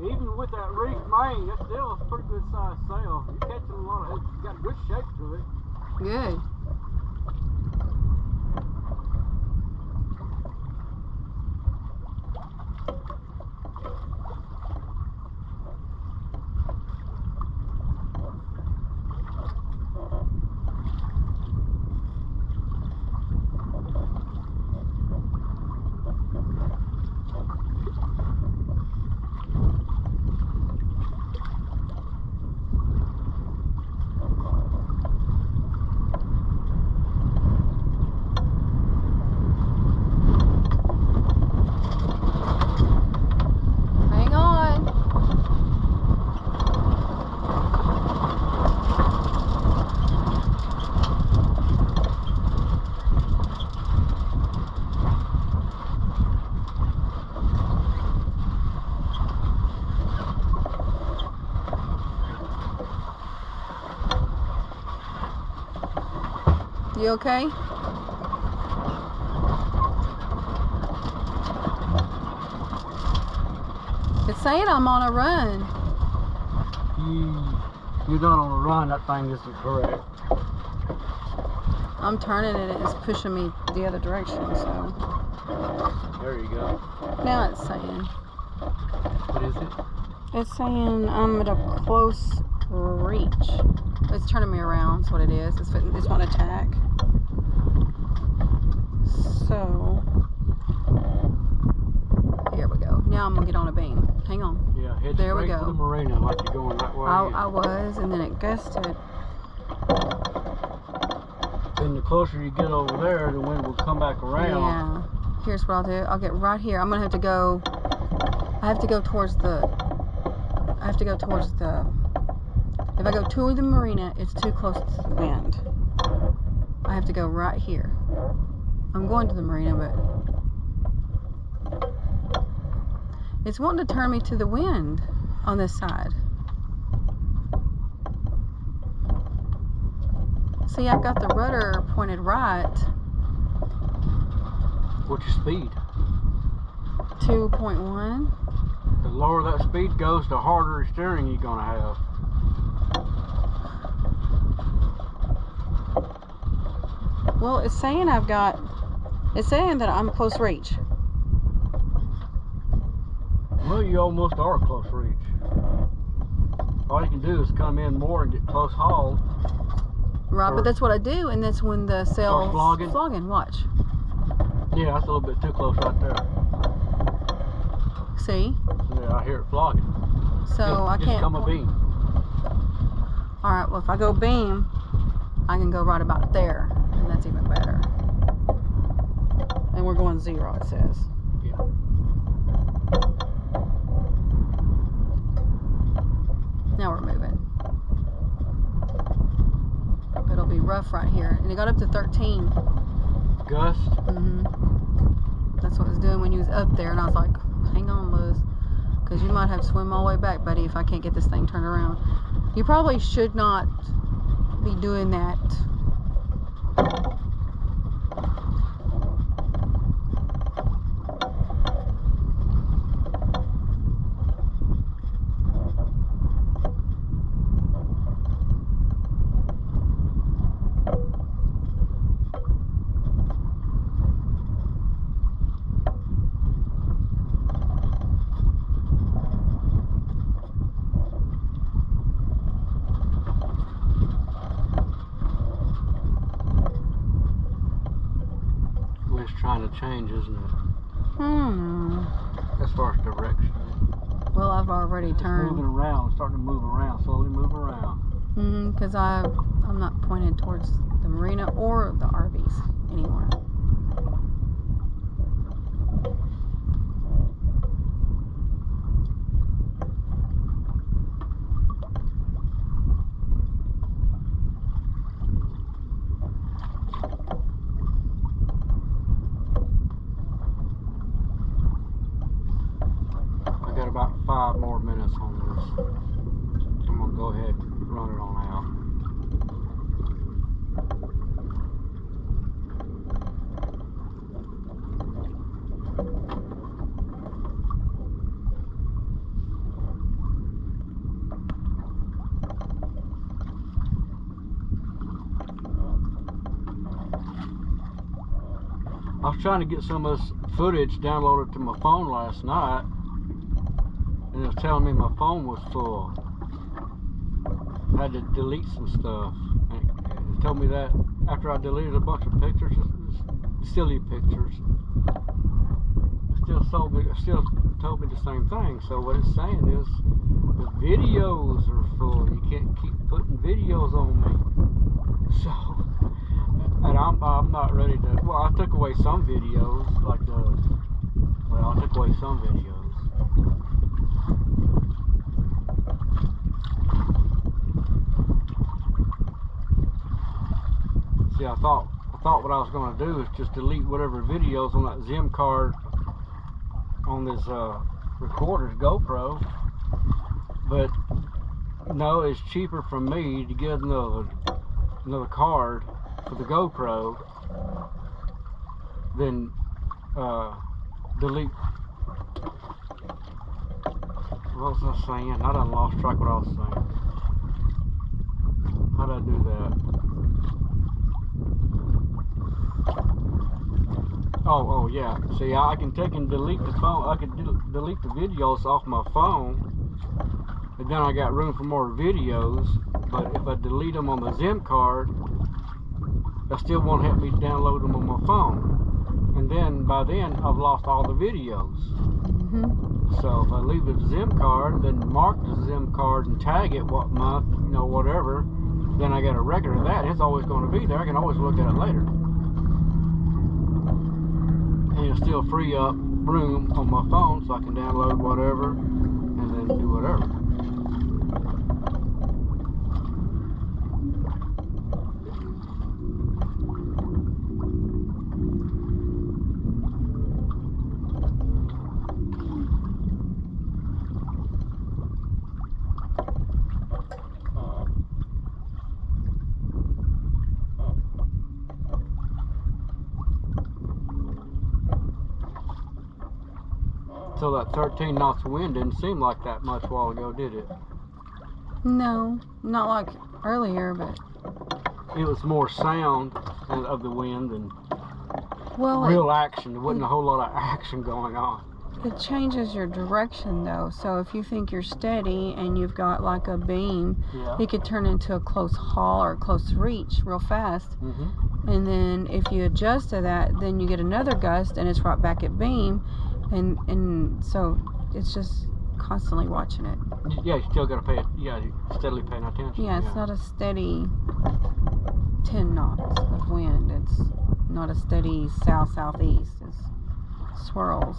Even with that reef main, it's still a pretty good sized sail. You're catching a lot of, it's got good shape to it. Good. You okay? It's saying I'm on a run. You're not on a run, that thing isn't correct. I'm turning it, it's pushing me the other direction, so. There you go. Now it's saying. What is it? It's saying I'm at a close reach. It's turning me around, that's what it is. It's want to attack. So, here we go. Now I'm going to get on a beam. Hang on. Yeah, head there we straight go. for the marina like you're going that way. I was, and then it gusted. Then the closer you get over there, the wind will come back around. Yeah. Here's what I'll do. I'll get right here. I'm going to have to go, I have to go towards the, if I go toward the marina, it's too close to the wind. I have to go right here. I'm going to the marina, but it's wanting to turn me to the wind on this side. See, I've got the rudder pointed right. What's your speed? 2.1. The lower that speed goes, the harder steering you're going to have. Well, it's saying it's saying that I'm close reach. Well, you almost are close reach. All you can do is come in more and get close haul. Right, but that's what I do, and that's when the sail's flogging. Watch. Yeah, that's a little bit too close right there. See? Yeah, I hear it flogging. So I can't. Just come a beam. All right. Well, if I go beam, I can go right about there, and that's even better. And we're going 0, it says. Yeah. Now we're moving. It'll be rough right here, and it got up to 13. Gust. That's what it was doing when you was up there, and I was like, hang on, Liz, because you might have to swim all the way back, buddy, if I can't get this thing turned around. You probably should not be doing that. Trying to change, isn't it? As far as direction. Well, I've already turned. Moving around, starting to move around, slowly move around. Because I'm not pointed towards the marina or the RVs anymore. About 5 more minutes on this. I'm gonna go go ahead and run it on out. I was trying to get some of this footage downloaded to my phone last night, and it was telling me my phone was full. I had to delete some stuff. And it told me that after I deleted a bunch of pictures, silly pictures, it still told me the same thing. So what it's saying is the videos are full. You can't keep putting videos on me. So, and I'm not ready to. Well, I took away some videos, I took away some videos. See, I thought what I was going to do is just delete whatever videos on that ZIM card on this recorder's GoPro, but no, it's cheaper for me to get another card for the GoPro than delete. What was I saying? I done lost track of what I was saying. How did I do that? Oh yeah. See, I can take and delete the phone. I can delete the videos off my phone, and then I got room for more videos. But if I delete them on the ZIM card, that still won't help me download them on my phone. And then by then I've lost all the videos. So if I leave the ZIM card, then mark the ZIM card and tag it what month, whatever, then I get a record of that. It's always going to be there. I can always look at it later. And it'll still free up room on my phone so I can download whatever and then do whatever. So that 13 knots of wind didn't seem like that much a while ago, did it? No, not like earlier, but it was more sound of the wind than well, real action. There wasn't a whole lot of action going on. It changes your direction though. So if you think you're steady and you've got like a beam, it could turn into a close haul or a close reach real fast. And then if you adjust to that, then you get another gust and it's right back at beam. And so it's just constantly watching it. Yeah, you still got to pay it. Yeah, you're steadily paying attention. Yeah, it's not a steady 10 knots of wind. It's not a steady south-southeast. It's swirls.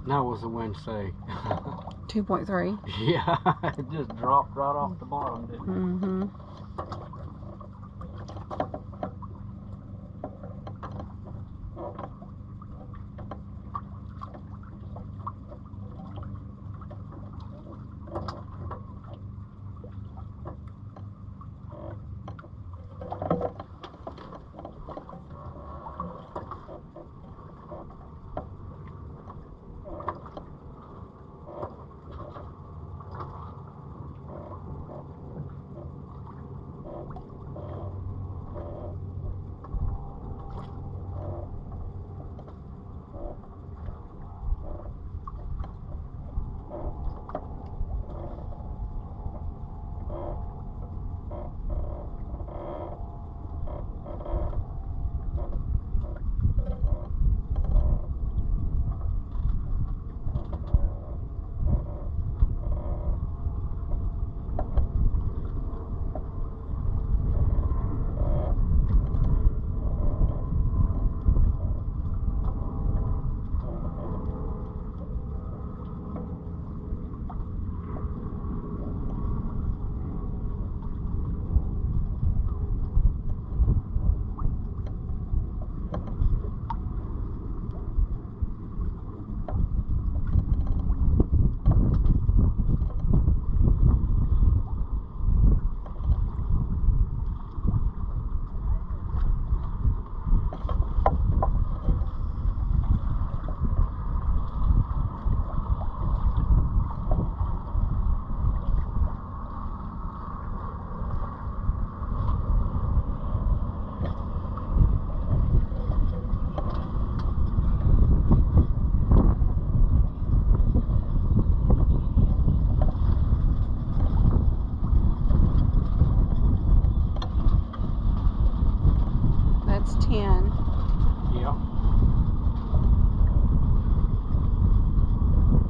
Now what does the wind say? 2.3. Yeah, it just dropped right off the bottom, didn't it?